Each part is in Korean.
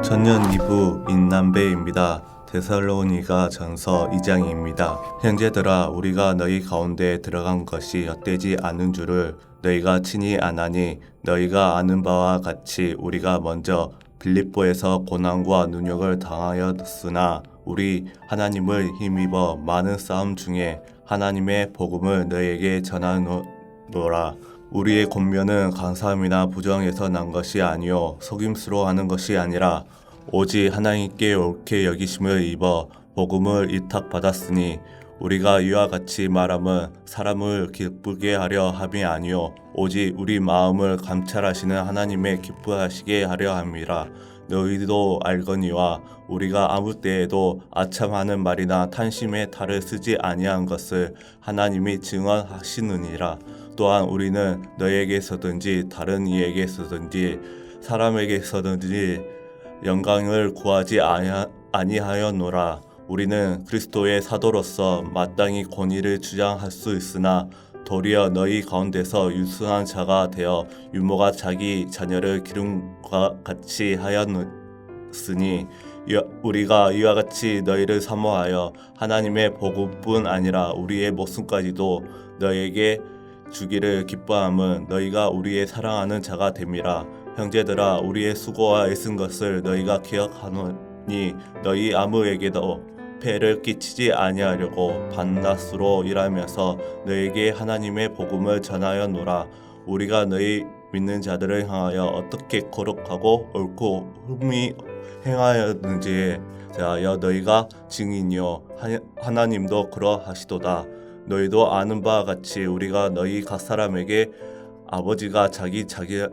천년 2부 인남배입니다. 데살로니가 전서 2장입니다. 형제들아 우리가 너희 가운데 들어간 것이 헛되지 않은 줄을 너희가 친히 아나니 너희가 아는 바와 같이 우리가 먼저 빌립보에서 고난과 능욕을 당하였으나 우리 하나님을 힘입어 많은 싸움 중에 하나님의 복음을 너희에게 전하노라. 우리의 권면은 감사함이나 부정에서 난 것이 아니요 속임수로 하는 것이 아니라 오직 하나님께 옳게 여기심을 입어 복음을 위탁받았으니 우리가 이와 같이 말함은 사람을 기쁘게 하려 함이 아니요 오직 우리 마음을 감찰하시는 하나님의 기뻐하시게 하려 함이라. 너희도 알거니와 우리가 아무 때에도 아참하는 말이나 탄심의 탈을 쓰지 아니한 것을 하나님이 증언하시느니라. 또한 우리는 너희에게서든지 다른 이에게서든지 사람에게서든지 영광을 구하지 아니하였노라. 우리는 그리스도의 사도로서 마땅히 권위를 주장할 수 있으나 도리어 너희 가운데서 유순한 자가 되어 유모가 자기 자녀를 기름과 같이 하였으니 우리가 이와 같이 너희를 사모하여 하나님의 복음뿐 아니라 우리의 목숨까지도 너희에게 주기를 기뻐함은 너희가 우리의 사랑하는 자가 됨이라. 형제들아 우리의 수고와 애쓴 것을 너희가 기억하노니 너희 아무에게도 폐를 끼치지 아니하려고 밤낮으로 일하면서 너희에게 하나님의 복음을 전하였노라. 우리가 너희 믿는 자들을 향하여 어떻게 거룩하고 옳고 흠이 행하였는지에 대하여 너희가 증인이요 하나님도 그러하시도다. 너희도 아는 바와 같이 우리가 너희 각 사람에게 아버지가 자기에게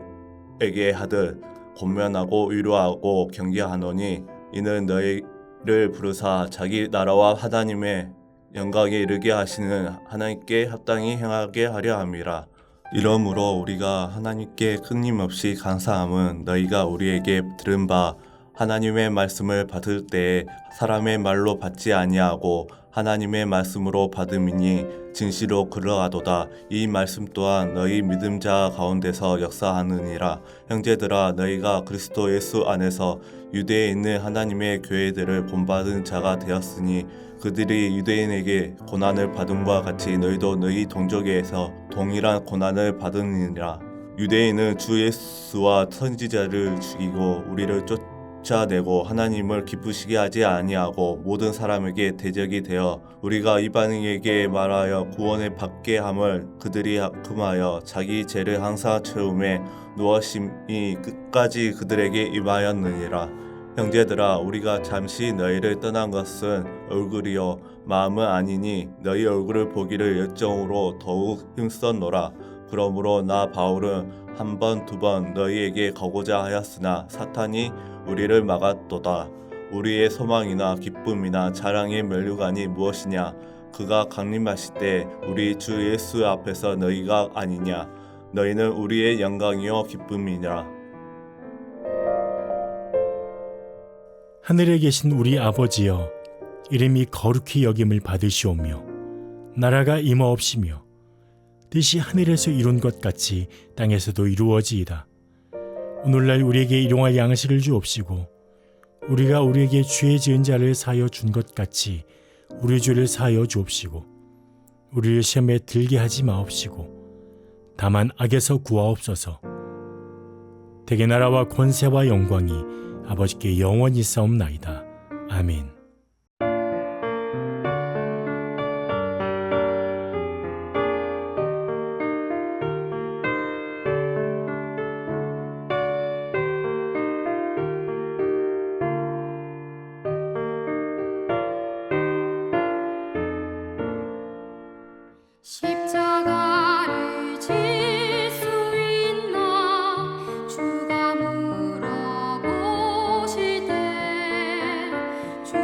하듯 권면하고 위로하고 경계하노니 이는 너희를 부르사 자기 나라와 하나님의 영광에 이르게 하시는 하나님께 합당히 행하게 하려 함이라. 이러므로 우리가 하나님께 끊임없이 감사함은 너희가 우리에게 들은 바 하나님의 말씀을 받을 때에 사람의 말로 받지 아니하고 하나님의 말씀으로 받음이니 진실로 그러하도다. 이 말씀 또한 너희 믿음자 가운데서 역사하느니라. 형제들아 너희가 그리스도 예수 안에서 유대에 있는 하나님의 교회들을 본받은 자가 되었으니 그들이 유대인에게 고난을 받음과 같이 너희도 너희 동족에서 동일한 고난을 받으니라. 유대인은 주 예수와 선지자를 죽이고 우리를 쫓아내고 하나님을 기쁘시게 하지 아니하고 모든 사람에게 대적이 되어 우리가 이방인에게 말하여 구원을 받게 함을 그들이 금하여 자기 죄를 항상 채움에 노하심이 끝까지 그들에게 임하였느니라. 형제들아 우리가 잠시 너희를 떠난 것은 얼굴이요 마음은 아니니 너희 얼굴을 보기를 열정으로 더욱 힘썼노라. 그러므로 나 바울은 한 번 두 번 너희에게 가고자 하였으나 사탄이 우리를 막았도다. 우리의 소망이나 기쁨이나 자랑의 면류관이 무엇이냐? 그가 강림하실 때 우리 주 예수 앞에서 너희가 아니냐? 너희는 우리의 영광이요 기쁨이니라. 하늘에 계신 우리 아버지여, 이름이 거룩히 여김을 받으시오며 나라가 임하옵시며 뜻이 하늘에서 이룬 것 같이 땅에서도 이루어지이다. 오늘날 우리에게 일용할 양식을 주옵시고 우리가 우리에게 죄 지은 자를 사하여 준 것 같이 우리 죄를 사하여 주옵시고 우리를 시험에 들게 하지 마옵시고 다만 악에서 구하옵소서. 대개 나라와 권세와 영광이 아버지께 영원히 싸움나이다. 아멘. 십자가를 질 수 있나 주가 물어보실 때 주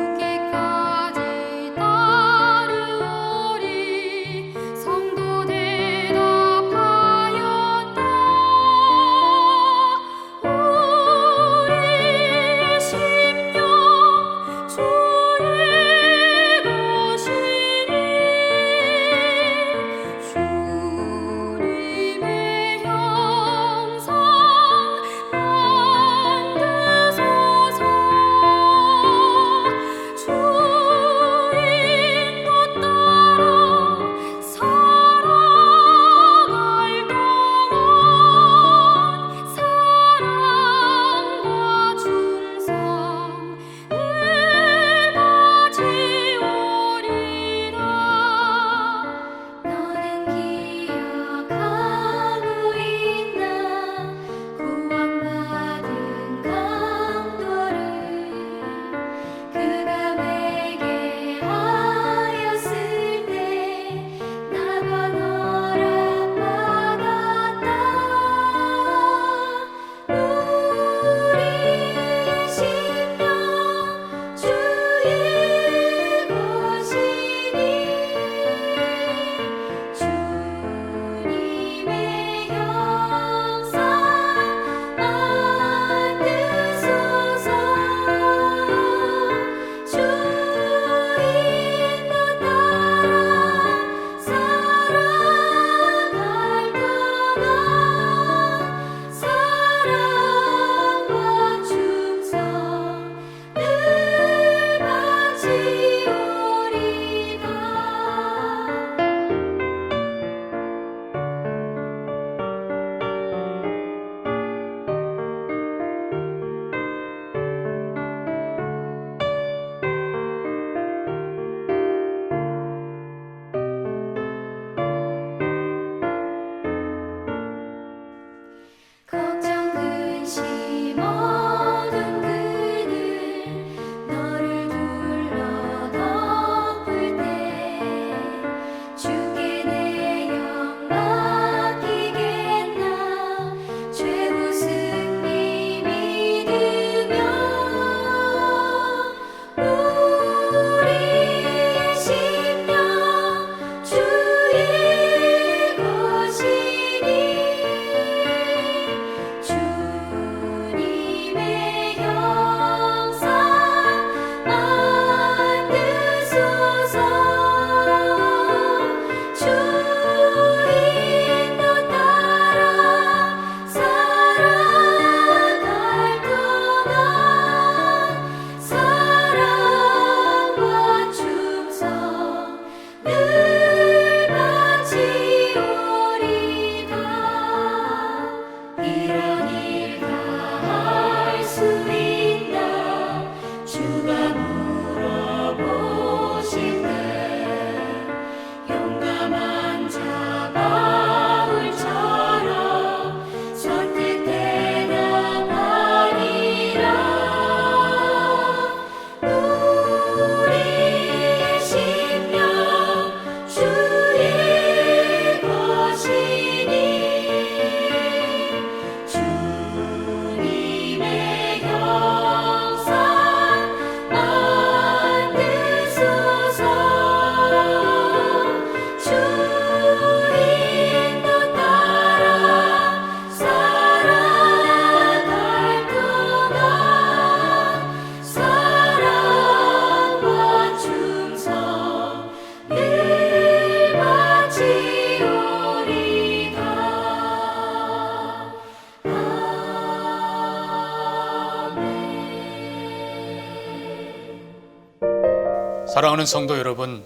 사랑하는 성도 여러분,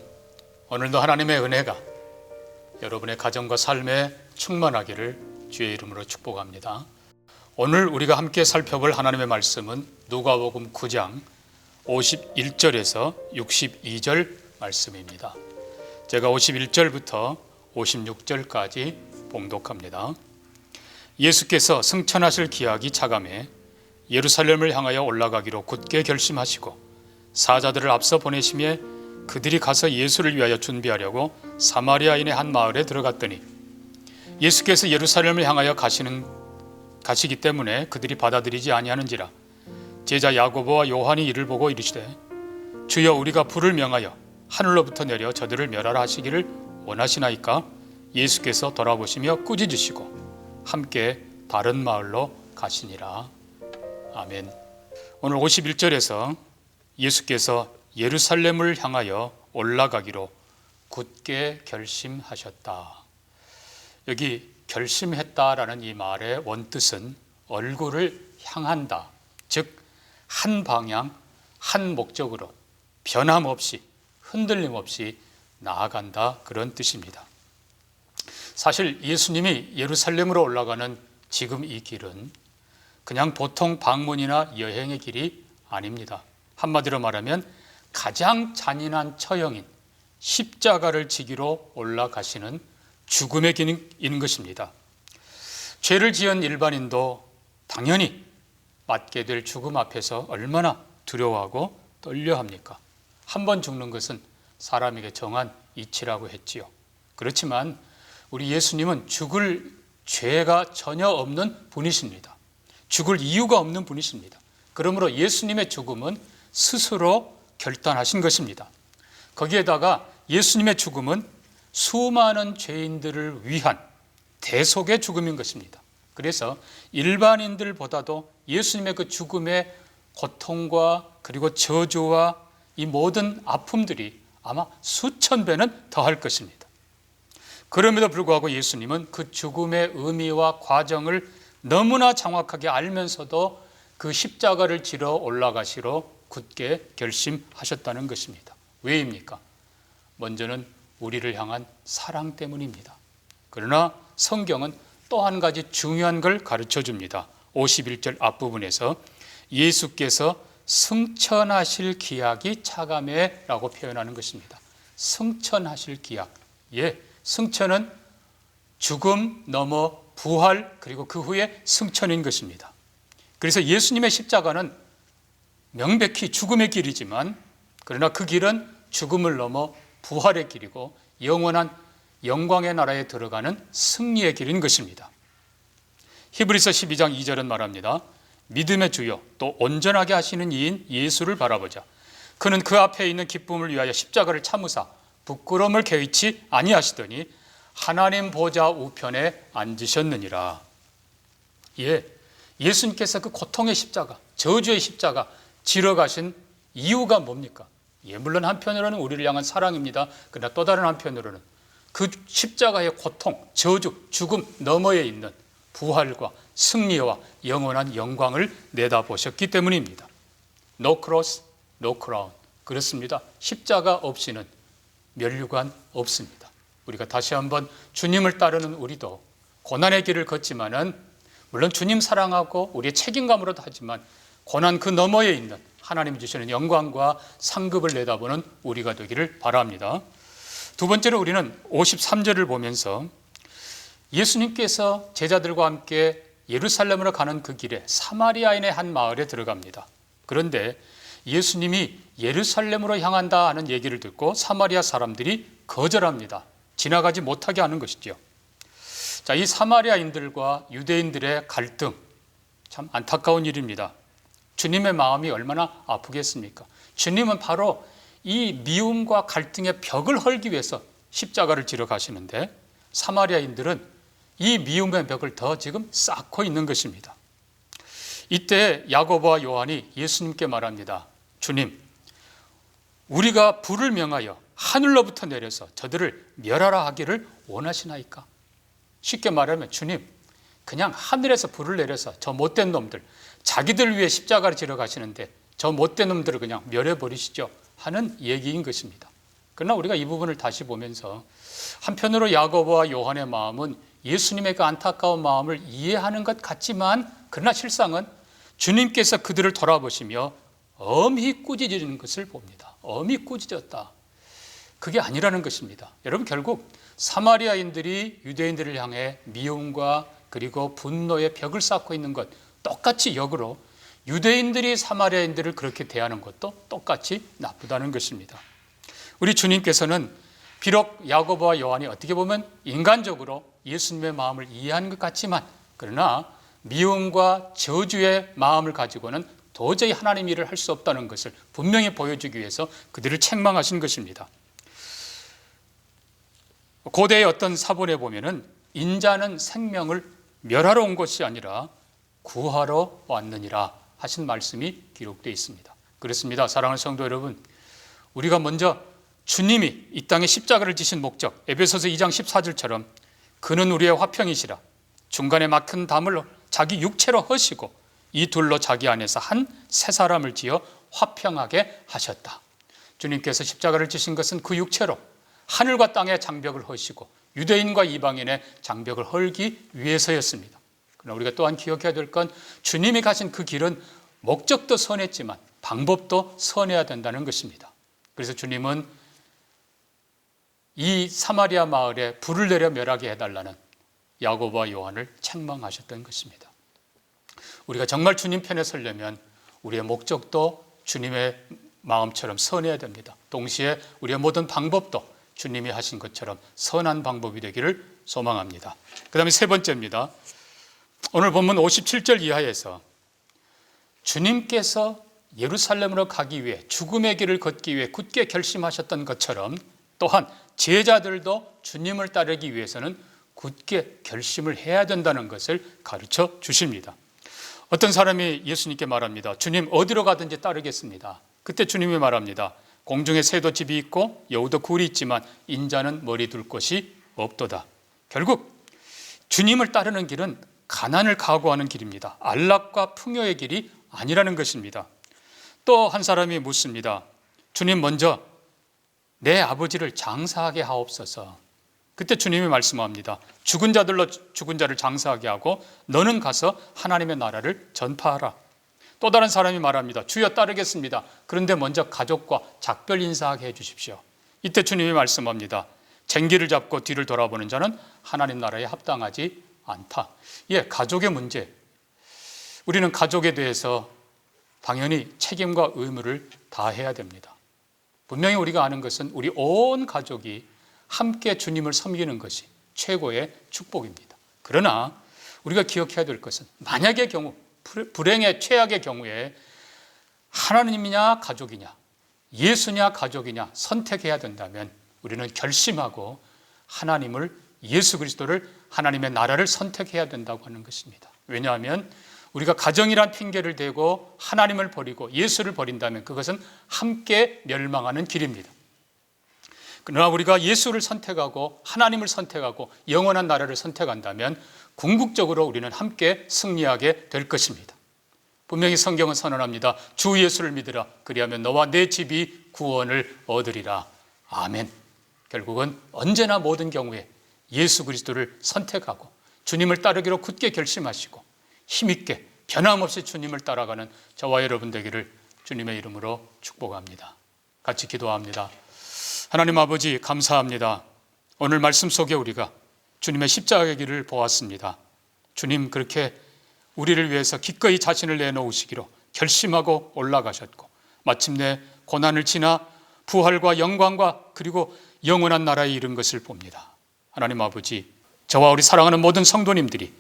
오늘도 하나님의 은혜가 여러분의 가정과 삶에 충만하기를 주의 이름으로 축복합니다. 오늘 우리가 함께 살펴볼 하나님의 말씀은 누가복음 9장 51절에서 62절 말씀입니다. 제가 51절부터 56절까지 봉독합니다. 예수께서 승천하실 기약이 차감해 예루살렘을 향하여 올라가기로 굳게 결심하시고 사자들을 앞서 보내시며 그들이 가서 예수를 위하여 준비하려고 사마리아인의 한 마을에 들어갔더니 예수께서 예루살렘을 향하여 가시기 때문에 그들이 받아들이지 아니하는지라. 제자 야고보와 요한이 이를 보고 이르시되 주여 우리가 불을 명하여 하늘로부터 내려 저들을 멸하라 하시기를 원하시나이까? 예수께서 돌아보시며 꾸짖으시고 함께 다른 마을로 가시니라. 아멘. 오늘 51절에서 예수께서 예루살렘을 향하여 올라가기로 굳게 결심하셨다. 여기 결심했다라는 이 말의 원뜻은 얼굴을 향한다, 즉 한 방향, 한 목적으로 변함없이 흔들림 없이 나아간다, 그런 뜻입니다. 사실 예수님이 예루살렘으로 올라가는 지금 이 길은 그냥 보통 방문이나 여행의 길이 아닙니다. 한마디로 말하면 가장 잔인한 처형인 십자가를 지기로 올라가시는 죽음의 길인 것입니다. 죄를 지은 일반인도 당연히 맞게 될 죽음 앞에서 얼마나 두려워하고 떨려합니까? 한 번 죽는 것은 사람에게 정한 이치라고 했지요. 그렇지만 우리 예수님은 죽을 죄가 전혀 없는 분이십니다. 죽을 이유가 없는 분이십니다. 그러므로 예수님의 죽음은 스스로 결단하신 것입니다. 거기에다가 예수님의 죽음은 수많은 죄인들을 위한 대속의 죽음인 것입니다. 그래서 일반인들보다도 예수님의 그 죽음의 고통과 그리고 저주와 이 모든 아픔들이 아마 수천 배는 더할 것입니다. 그럼에도 불구하고 예수님은 그 죽음의 의미와 과정을 너무나 정확하게 알면서도 그 십자가를 지러 올라가시러 굳게 결심하셨다는 것입니다. 왜입니까? 먼저는 우리를 향한 사랑 때문입니다. 그러나 성경은 또 한 가지 중요한 걸 가르쳐 줍니다. 51절 앞부분에서 예수께서 승천하실 기약이 차감해 라고 표현하는 것입니다. 승천하실 기약. 승천은 죽음 넘어 부활, 그리고 그 후에 승천인 것입니다. 그래서 예수님의 십자가는 명백히 죽음의 길이지만, 그러나 그 길은 죽음을 넘어 부활의 길이고 영원한 영광의 나라에 들어가는 승리의 길인 것입니다. 히브리서 12장 2절은 말합니다. 믿음의 주요 또 온전하게 하시는 이인 예수를 바라보자. 그는 그 앞에 있는 기쁨을 위하여 십자가를 참으사 부끄러움을 개의치 아니하시더니 하나님 보좌 우편에 앉으셨느니라. 예수님께서 그 고통의 십자가, 저주의 십자가 지러 가신 이유가 뭡니까? 물론 한편으로는 우리를 향한 사랑입니다. 그러나 또 다른 한편으로는 그 십자가의 고통, 저주, 죽음 너머에 있는 부활과 승리와 영원한 영광을 내다보셨기 때문입니다. No cross, no crown. 그렇습니다. 십자가 없이는 면류관 없습니다. 우리가 다시 한번 주님을 따르는 우리도 고난의 길을 걷지만은, 물론 주님 사랑하고 우리의 책임감으로도 하지만 고난 그 너머에 있는 하나님이 주시는 영광과 상급을 내다보는 우리가 되기를 바랍니다. 두 번째로 우리는 53절을 보면서 예수님께서 제자들과 함께 예루살렘으로 가는 그 길에 사마리아인의 한 마을에 들어갑니다. 그런데 예수님이 예루살렘으로 향한다 하는 얘기를 듣고 사마리아 사람들이 거절합니다. 지나가지 못하게 하는 것이죠. 자, 이 사마리아인들과 유대인들의 갈등, 참 안타까운 일입니다. 주님의 마음이 얼마나 아프겠습니까? 주님은 바로 이 미움과 갈등의 벽을 헐기 위해서 십자가를 지러 가시는데, 사마리아인들은 이 미움의 벽을 더 지금 쌓고 있는 것입니다. 이때 야고보와 요한이 예수님께 말합니다. 주님, 우리가 불을 명하여 하늘로부터 내려서 저들을 멸하라 하기를 원하시나이까? 쉽게 말하면 주님, 그냥 하늘에서 불을 내려서 저 못된 놈들, 자기들 위해 십자가를 지러 가시는데 저 못된 놈들을 그냥 멸해버리시죠. 하는 얘기인 것입니다. 그러나 우리가 이 부분을 다시 보면서 한편으로 야고보와 요한의 마음은 예수님의 그 안타까운 마음을 이해하는 것 같지만 그러나 실상은 주님께서 그들을 돌아보시며 엄히 꾸짖는 것을 봅니다. 엄히 꾸짖었다. 그게 아니라는 것입니다. 여러분, 결국 사마리아인들이 유대인들을 향해 미움과 그리고 분노의 벽을 쌓고 있는 것 똑같이 역으로 유대인들이 사마리아인들을 그렇게 대하는 것도 똑같이 나쁘다는 것입니다. 우리 주님께서는 비록 야고보와 요한이 어떻게 보면 인간적으로 예수님의 마음을 이해하는 것 같지만 그러나 미움과 저주의 마음을 가지고는 도저히 하나님 일을 할 수 없다는 것을 분명히 보여주기 위해서 그들을 책망하신 것입니다. 고대의 어떤 사본에 보면은 인자는 생명을 멸하러 온 것이 아니라 구하러 왔느니라 하신 말씀이 기록되어 있습니다. 그렇습니다. 사랑하는 성도 여러분, 우리가 먼저 주님이 이 땅에 십자가를 지신 목적, 에베소서 2장 14절처럼 그는 우리의 화평이시라, 중간에 막힌 담을 자기 육체로 허시고 이 둘로 자기 안에서 한 새 사람을 지어 화평하게 하셨다. 주님께서 십자가를 지신 것은 그 육체로 하늘과 땅의 장벽을 허시고 유대인과 이방인의 장벽을 헐기 위해서였습니다. 그러나 우리가 또한 기억해야 될 건 주님이 가신 그 길은 목적도 선했지만 방법도 선해야 된다는 것입니다. 그래서 주님은 이 사마리아 마을에 불을 내려 멸하게 해달라는 야고보와 요한을 책망하셨던 것입니다. 우리가 정말 주님 편에 서려면 우리의 목적도 주님의 마음처럼 선해야 됩니다. 동시에 우리의 모든 방법도 주님이 하신 것처럼 선한 방법이 되기를 소망합니다. 그 다음에 세 번째입니다. 오늘 본문 57절 이하에서 주님께서 예루살렘으로 가기 위해 죽음의 길을 걷기 위해 굳게 결심하셨던 것처럼 또한 제자들도 주님을 따르기 위해서는 굳게 결심을 해야 된다는 것을 가르쳐 주십니다. 어떤 사람이 예수님께 말합니다. 주님, 어디로 가든지 따르겠습니다. 그때 주님이 말합니다. 공중에 새도 집이 있고 여우도 굴이 있지만 인자는 머리 둘 곳이 없도다. 결국 주님을 따르는 길은 가난을 각오하는 길입니다. 안락과 풍요의 길이 아니라는 것입니다. 또 한 사람이 묻습니다. 주님, 먼저 내 아버지를 장사하게 하옵소서. 그때 주님이 말씀합니다. 죽은 자들로 죽은 자를 장사하게 하고 너는 가서 하나님의 나라를 전파하라. 또 다른 사람이 말합니다. 주여, 따르겠습니다. 그런데 먼저 가족과 작별 인사하게 해주십시오. 이때 주님이 말씀합니다. 쟁기를 잡고 뒤를 돌아보는 자는 하나님 나라에 합당하지 않다. 가족의 문제. 우리는 가족에 대해서 당연히 책임과 의무를 다해야 됩니다. 분명히 우리가 아는 것은 우리 온 가족이 함께 주님을 섬기는 것이 최고의 축복입니다. 그러나 우리가 기억해야 될 것은 만약의 경우, 불행의 최악의 경우에 하나님이냐 가족이냐, 예수냐 가족이냐 선택해야 된다면 우리는 결심하고 하나님을, 예수 그리스도를, 하나님의 나라를 선택해야 된다고 하는 것입니다. 왜냐하면 우리가 가정이란 핑계를 대고 하나님을 버리고 예수를 버린다면 그것은 함께 멸망하는 길입니다. 그러나 우리가 예수를 선택하고 하나님을 선택하고 영원한 나라를 선택한다면 궁극적으로 우리는 함께 승리하게 될 것입니다. 분명히 성경은 선언합니다. 주 예수를 믿으라. 그리하면 너와 내 집이 구원을 얻으리라. 아멘. 결국은 언제나 모든 경우에 예수 그리스도를 선택하고 주님을 따르기로 굳게 결심하시고 힘있게 변함없이 주님을 따라가는 저와 여러분 되기를 주님의 이름으로 축복합니다. 같이 기도합니다. 하나님 아버지, 감사합니다. 오늘 말씀 속에 우리가 주님의 십자가의 길을 보았습니다. 주님, 그렇게 우리를 위해서 기꺼이 자신을 내놓으시기로 결심하고 올라가셨고 마침내 고난을 지나 부활과 영광과 그리고 영원한 나라에 이른 것을 봅니다. 하나님 아버지, 저와 우리 사랑하는 모든 성도님들이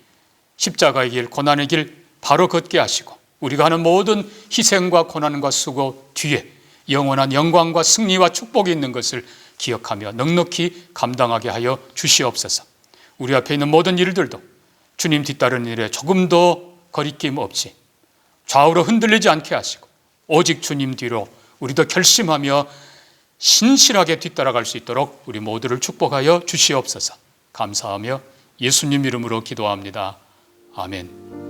십자가의 길, 고난의 길 바로 걷게 하시고 우리가 하는 모든 희생과 고난과 수고 뒤에 영원한 영광과 승리와 축복이 있는 것을 기억하며 넉넉히 감당하게 하여 주시옵소서. 우리 앞에 있는 모든 일들도 주님 뒤따르는 일에 조금도 거리낌 없이 좌우로 흔들리지 않게 하시고 오직 주님 뒤로 우리도 결심하며 신실하게 뒤따라갈 수 있도록 우리 모두를 축복하여 주시옵소서. 감사하며 예수님 이름으로 기도합니다. 아멘.